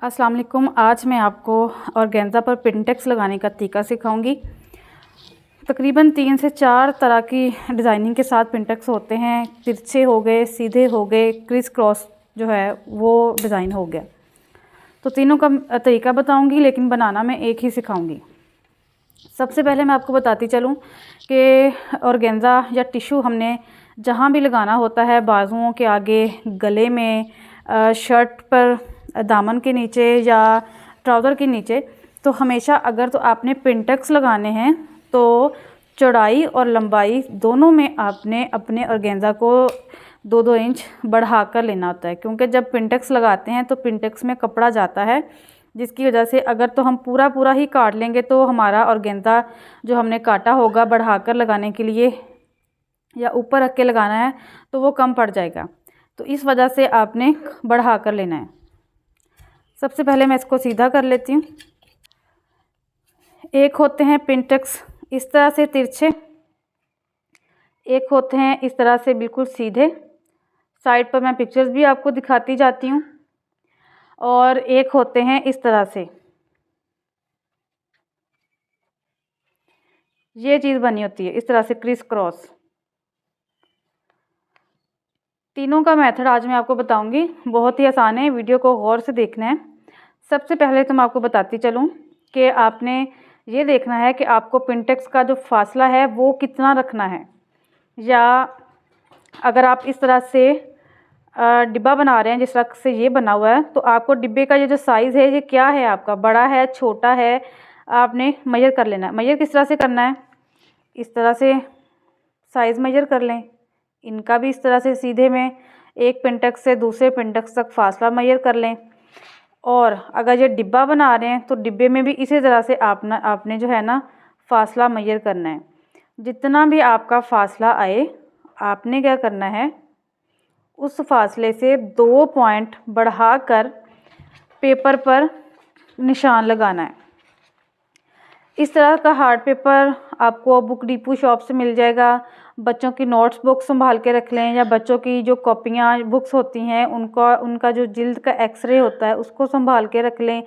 अस्सलाम वालेकुम। आज मैं आपको ऑर्गेन्जा पर पिनटेक्स लगाने का तरीका सिखाऊंगी। तकरीबन 3 से 4 तरह की डिज़ाइनिंग के साथ पिनटेक्स होते हैं। तिरछे हो गए, सीधे हो गए, क्रिस क्रॉस जो है वो डिज़ाइन हो गया। तो तीनों का तरीका बताऊंगी, लेकिन बनाना मैं एक ही सिखाऊंगी। सबसे पहले मैं आपको बताती चलूँ कि ऑर्गेन्जा या टिशू हमने जहाँ भी लगाना होता है, बाजुओं के आगे, गले में, शर्ट पर, दामन के नीचे या ट्राउज़र के नीचे, तो हमेशा अगर तो आपने पिनटेक्स लगाने हैं तो चौड़ाई और लंबाई दोनों में आपने अपने ऑर्गेन्जा को 2-2 इंच बढ़ा कर लेना होता है। क्योंकि जब पिनटेक्स लगाते हैं तो पिनटेक्स में कपड़ा जाता है, जिसकी वजह से अगर तो हम पूरा ही काट लेंगे तो हमारा ऑर्गेन्जा जो हमने काटा होगा बढ़ाकर लगाने के लिए या ऊपर रख के लगाना है तो वो कम पड़ जाएगा। तो इस वजह से आपने बढ़ा कर लेना है। सबसे पहले मैं इसको सीधा कर लेती हूँ। एक होते हैं पिनटेक्स इस तरह से तिरछे, एक होते हैं इस तरह से बिल्कुल सीधे। साइड पर मैं पिक्चर्स भी आपको दिखाती जाती हूँ। और एक होते हैं इस तरह से, ये चीज़ बनी होती है इस तरह से क्रिस क्रॉस। तीनों का मेथड आज मैं आपको बताऊंगी, बहुत ही आसान है, वीडियो को गौर से देखना है। सबसे पहले तो मैं आपको बताती चलूँ कि आपने ये देखना है कि आपको पिनटेक्स का जो फासला है वो कितना रखना है। या अगर आप इस तरह से डिब्बा बना रहे हैं जिस तरह से ये बना हुआ है, तो आपको डिब्बे का ये जो साइज़ है ये क्या है, आपका बड़ा है, छोटा है, आपने मेजर कर लेना है। मेजर किस तरह से करना है, इस तरह से साइज़ मेजर कर लें। इनका भी इस तरह से सीधे में एक पिनटेक्स से दूसरे पिनटेक्स तक फासला मेजर कर लें। और अगर ये डिब्बा बना रहे हैं तो डिब्बे में भी इसी तरह से आपने जो है ना फासला मेजर करना है। जितना भी आपका फासला आए, आपने क्या करना है, उस फासले से 2 पॉइंट बढ़ाकर पेपर पर निशान लगाना है। इस तरह का हार्ड पेपर आपको बुक डिपो शॉप से मिल जाएगा। बच्चों की नोट्स बुक संभाल के रख लें, या बच्चों की जो कॉपियाँ बुक्स होती हैं उनका जो जिल्द का एक्सरे होता है उसको संभाल के रख लें।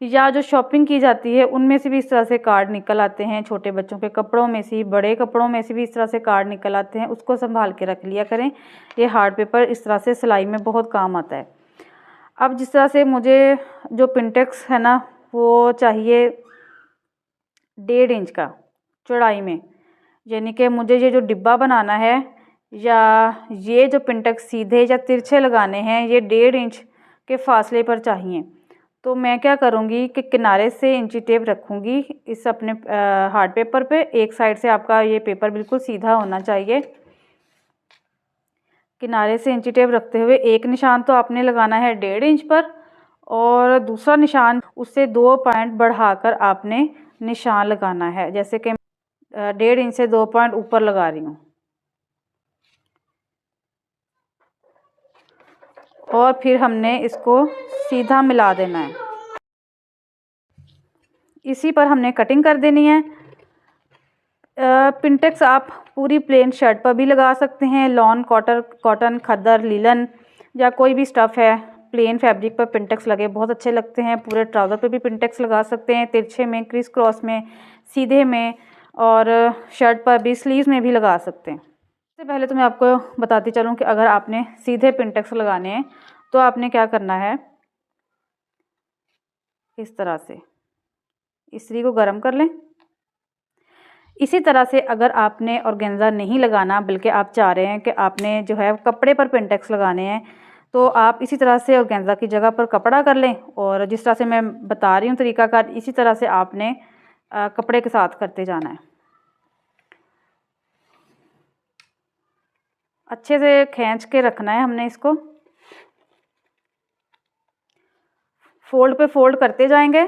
या जो शॉपिंग की जाती है उनमें से भी इस तरह से कार्ड निकल आते हैं, छोटे बच्चों के कपड़ों में से, बड़े कपड़ों में से भी इस तरह से कार्ड निकल आते हैं, उसको संभाल के रख लिया करें। ये हार्ड पेपर इस तरह से सिलाई में बहुत काम आता है। अब जिस तरह से मुझे जो पिनटेक्स है ना वो चाहिए 1.5 इंच का चौड़ाई में, यानी कि मुझे ये जो डिब्बा बनाना है या ये जो पिनटेक्स सीधे या तिरछे लगाने हैं ये 1.5 इंच के फासले पर चाहिए। तो मैं क्या करूँगी कि किनारे से इंची टेप रखूँगी इस अपने हार्ड पेपर पे। एक साइड से आपका ये पेपर बिल्कुल सीधा होना चाहिए। किनारे से इंची टेप रखते हुए एक निशान तो आपने लगाना है 1.5 इंच पर, और दूसरा निशान उससे 2 पॉइंट बढ़ाकर आपने निशान लगाना है। जैसे कि 1.5 इंच से 2 पॉइंट ऊपर लगा रही हूँ। और फिर हमने इसको सीधा मिला देना है। इसी पर हमने कटिंग कर देनी है। पिनटेक्स आप पूरी प्लेन शर्ट पर भी लगा सकते हैं। लॉन, कॉटन, खद्दर, लिलन या कोई भी स्टफ़ है, प्लेन फैब्रिक पर पिनटेक्स लगे बहुत अच्छे लगते हैं। पूरे ट्राउज़र पर भी पिनटेक्स लगा सकते हैं, तिरछे में, क्रिस क्रॉस में, सीधे में, और शर्ट पर भी, स्लीव्स में भी लगा सकते हैं। सबसे पहले तो मैं आपको बताती चलूँ कि अगर आपने सीधे पिनटेक्स लगाने हैं तो आपने क्या करना है, इस तरह से इस्त्री को गर्म कर लें। इसी तरह से अगर आपने ऑर्गेन्जा नहीं लगाना, बल्कि आप चाह रहे हैं कि आपने जो है कपड़े पर पिनटेक्स लगाने हैं, तो आप इसी तरह से ऑर्गेन्जा की जगह पर कपड़ा कर लें। और जिस तरह से मैं बता रही हूँ तरीकाकार, इसी तरह से आपने कपड़े के साथ करते जाना है। अच्छे से खींच के रखना है हमने इसको। फोल्ड पे फोल्ड करते जाएंगे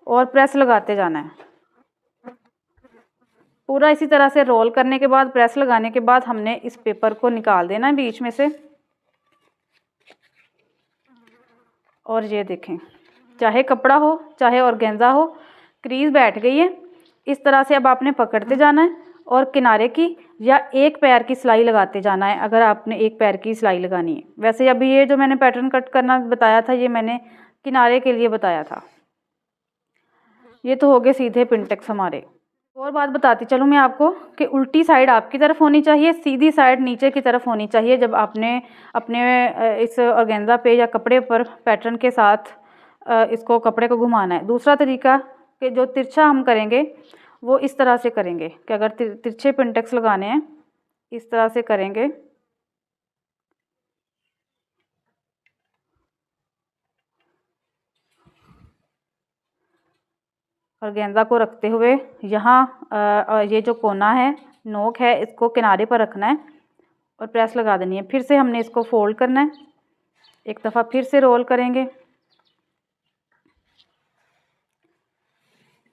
और प्रेस लगाते जाना है। पूरा इसी तरह से रोल करने के बाद, प्रेस लगाने के बाद हमने इस पेपर को निकाल देना है बीच में से। और ये देखें, चाहे कपड़ा हो चाहे ऑर्गेन्जा हो, क्रीज बैठ गई है। इस तरह से अब आपने पकड़ते जाना है और किनारे की या एक पैर की सिलाई लगाते जाना है, अगर आपने एक पैर की सिलाई लगानी है। वैसे अभी ये जो मैंने पैटर्न कट करना बताया था, ये मैंने किनारे के लिए बताया था। ये तो हो गए सीधे पिंटेक्स हमारे। और बात बताती चलूँ मैं आपको कि उल्टी साइड आपकी तरफ होनी चाहिए, सीधी साइड नीचे की तरफ होनी चाहिए जब आपने अपने इस ऑर्गेन्जा पे या कपड़े पर पैटर्न के साथ इसको कपड़े को घुमाना है। दूसरा तरीका कि जो तिरछा हम करेंगे वो इस तरह से करेंगे कि अगर तिरछे पिंटेक्स लगाने हैं इस तरह से करेंगे, ऑर्गेन्जा को रखते हुए यहाँ ये जो कोना है, नोक है, इसको किनारे पर रखना है और प्रेस लगा देनी है। फिर से हमने इसको फोल्ड करना है, एक दफ़ा फिर से रोल करेंगे,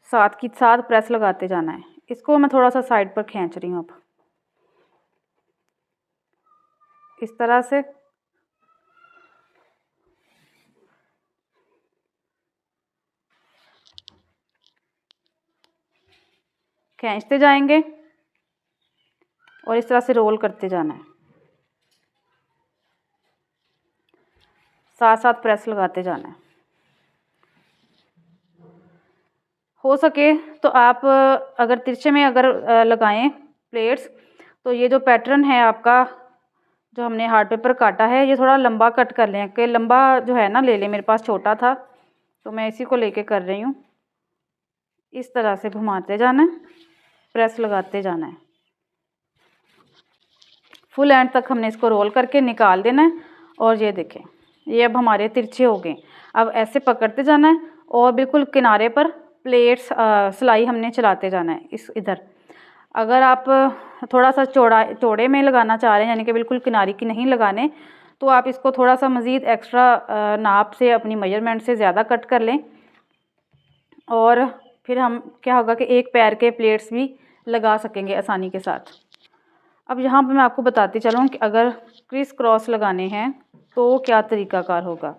साथ की साथ प्रेस लगाते जाना है। इसको मैं थोड़ा सा साइड पर खींच रही हूँ अब इस तरह से। खींचते जाएंगे और इस तरह से रोल करते जाना है, साथ साथ प्रेस लगाते जाना है। हो सके तो आप अगर तिरछे में अगर लगाएं प्लेट्स तो ये जो पैटर्न है आपका जो हमने हार्ड पेपर काटा है ये थोड़ा लंबा कट कर लें, कि लंबा जो है ना ले लें। मेरे पास छोटा था तो मैं इसी को लेके कर रही हूँ। इस तरह से घुमाते जाना है, प्रेस लगाते जाना है, फुल एंड तक हमने इसको रोल करके निकाल देना है। और ये देखें ये अब हमारे तिरछे हो गए। अब ऐसे पकड़ते जाना है और बिल्कुल किनारे पर प्लेट्स सिलाई हमने चलाते जाना है इस इधर। अगर आप थोड़ा सा चौड़े में लगाना चाह रहे हैं यानी कि बिल्कुल किनारे की नहीं लगाने, तो आप इसको थोड़ा सा मज़ीद एक्स्ट्रा नाप से अपनी मेजरमेंट से ज़्यादा कट कर लें। और फिर हम क्या होगा कि एक पैर के प्लेट्स भी लगा सकेंगे आसानी के साथ। अब यहाँ पर मैं आपको बताती चलूँ कि अगर क्रिस क्रॉस लगाने हैं तो क्या तरीकाकार होगा।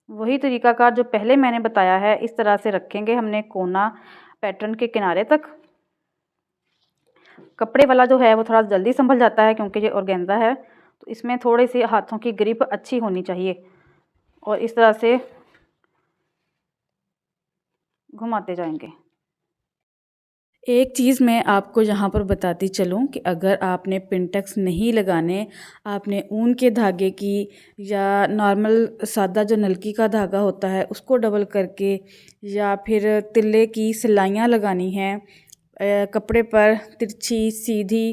वही तरीकाकार जो पहले मैंने बताया है, इस तरह से रखेंगे हमने कोना पैटर्न के किनारे तक। कपड़े वाला जो है वो थोड़ा जल्दी संभल जाता है क्योंकि ये ऑर्गेन्जा है, तो इसमें थोड़ी सी हाथों की ग्रिप अच्छी होनी चाहिए। और इस तरह से घुमाते जाएंगे। एक चीज़ मैं आपको यहाँ पर बताती चलूँ कि अगर आपने पिंटेक्स नहीं लगाने, आपने ऊन के धागे की या नॉर्मल सादा जो नलकी का धागा होता है उसको डबल करके या फिर तिल्ले की सिलाइयाँ लगानी हैं कपड़े पर तिरछी सीधी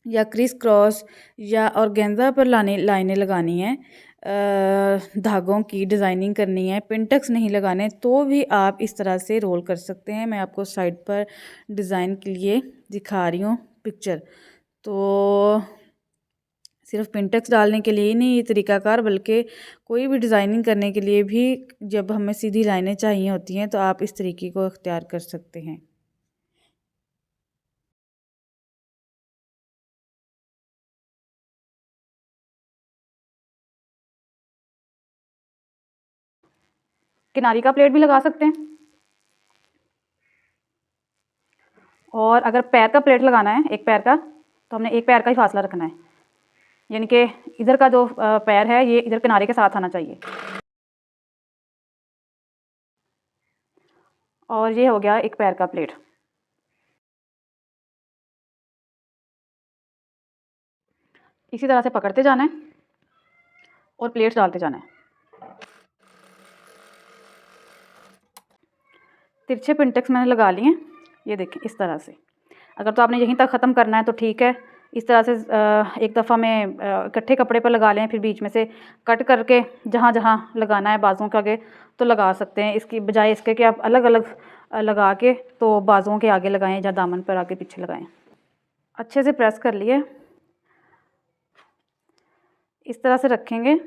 या क्रिस क्रॉस या ऑर्गेन्जा पर लाइनें लगानी हैं, धागों की डिज़ाइनिंग करनी है, पिंटेक्स नहीं लगाने, तो भी आप इस तरह से रोल कर सकते हैं। मैं आपको साइड पर डिज़ाइन के लिए दिखा रही हूँ पिक्चर। तो सिर्फ पिंटेक्स डालने के लिए ही नहीं ये तरीकाकार, बल्कि कोई भी डिज़ाइनिंग करने के लिए भी जब हमें सीधी लाइनें चाहिए होती हैं तो आप इस तरीके को इख्तियार कर सकते हैं। किनारी का प्लेट भी लगा सकते हैं। और अगर पैर का प्लेट लगाना है एक पैर का, तो हमने एक पैर का ही फासला रखना है, यानी कि इधर का जो पैर है ये इधर किनारे के साथ आना चाहिए। और ये हो गया एक पैर का प्लेट। इसी तरह से पकड़ते जाना है और प्लेट्स डालते जाना है। तिरछे पिंटेक्स मैंने लगा लिए हैं, ये देखें इस तरह से। अगर तो आपने यहीं तक ख़त्म करना है तो ठीक है, इस तरह से एक दफ़ा में इकट्ठे कपड़े पर लगा लें, फिर बीच में से कट करके जहाँ जहाँ लगाना है बाजुओं के आगे तो लगा सकते हैं। इसकी बजाय इसके कि आप अलग अलग लगा के तो बाजुओं के आगे लगाएं या दामन पर आगे पीछे लगाएं। अच्छे से प्रेस कर लिए, इस तरह से रखेंगे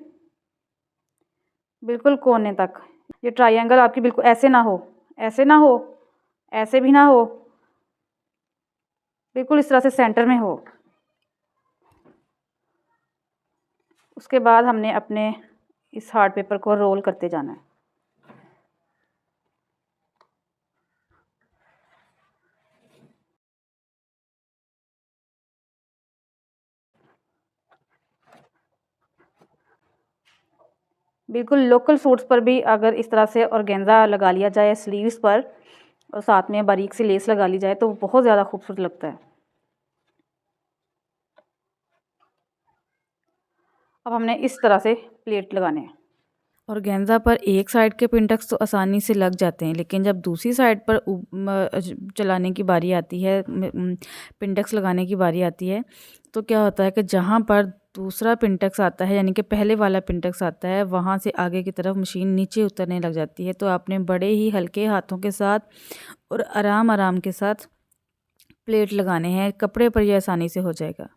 बिल्कुल कोने तक। ये ट्रायंगल आपकी बिल्कुल ऐसे ना हो, ऐसे ना हो, ऐसे भी ना हो, बिल्कुल इस तरह से सेंटर में हो। उसके बाद हमने अपने इस हार्ड पेपर को रोल करते जाना है। बिल्कुल लोकल सूट्स पर भी अगर इस तरह से ऑर्गेन्जा लगा लिया जाए स्लीव्स पर और साथ में बारीक सी लेस लगा ली जाए तो बहुत ज़्यादा खूबसूरत लगता है। अब हमने इस तरह से प्लेट लगाने हैं। ऑर्गेन्जा पर एक साइड के पिंटक्स तो आसानी से लग जाते हैं, लेकिन जब दूसरी साइड पर चलाने की बारी आती है, पिंटक्स लगाने की बारी आती है, तो क्या होता है कि जहाँ पर दूसरा पिंटक्स आता है यानी कि पहले वाला पिंटक्स आता है, वहाँ से आगे की तरफ मशीन नीचे उतरने लग जाती है। तो आपने बड़े ही हल्के हाथों के साथ और आराम के साथ प्लेट लगाने हैं, कपड़े पर ये आसानी से हो जाएगा।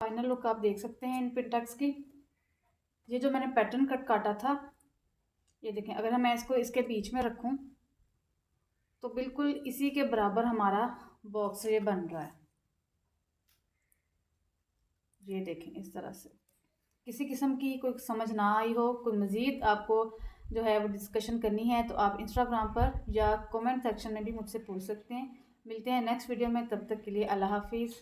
फाइनल लुक आप देख सकते हैं इन पिंटक्स की। ये जो मैंने पैटर्न कट काटा था, ये देखें, अगर मैं इसको इसके बीच में रखूं तो बिल्कुल इसी के बराबर हमारा बॉक्स ये बन रहा है। ये देखें इस तरह से। किसी किस्म की कोई समझ ना आई हो, कोई मज़ीद आपको जो है वो डिस्कशन करनी है, तो आप इंस्टाग्राम पर या कमेंट सेक्शन में भी मुझसे पूछ सकते हैं। मिलते हैं नेक्स्ट वीडियो में, तब तक के लिए अल्लाह हाफिज़।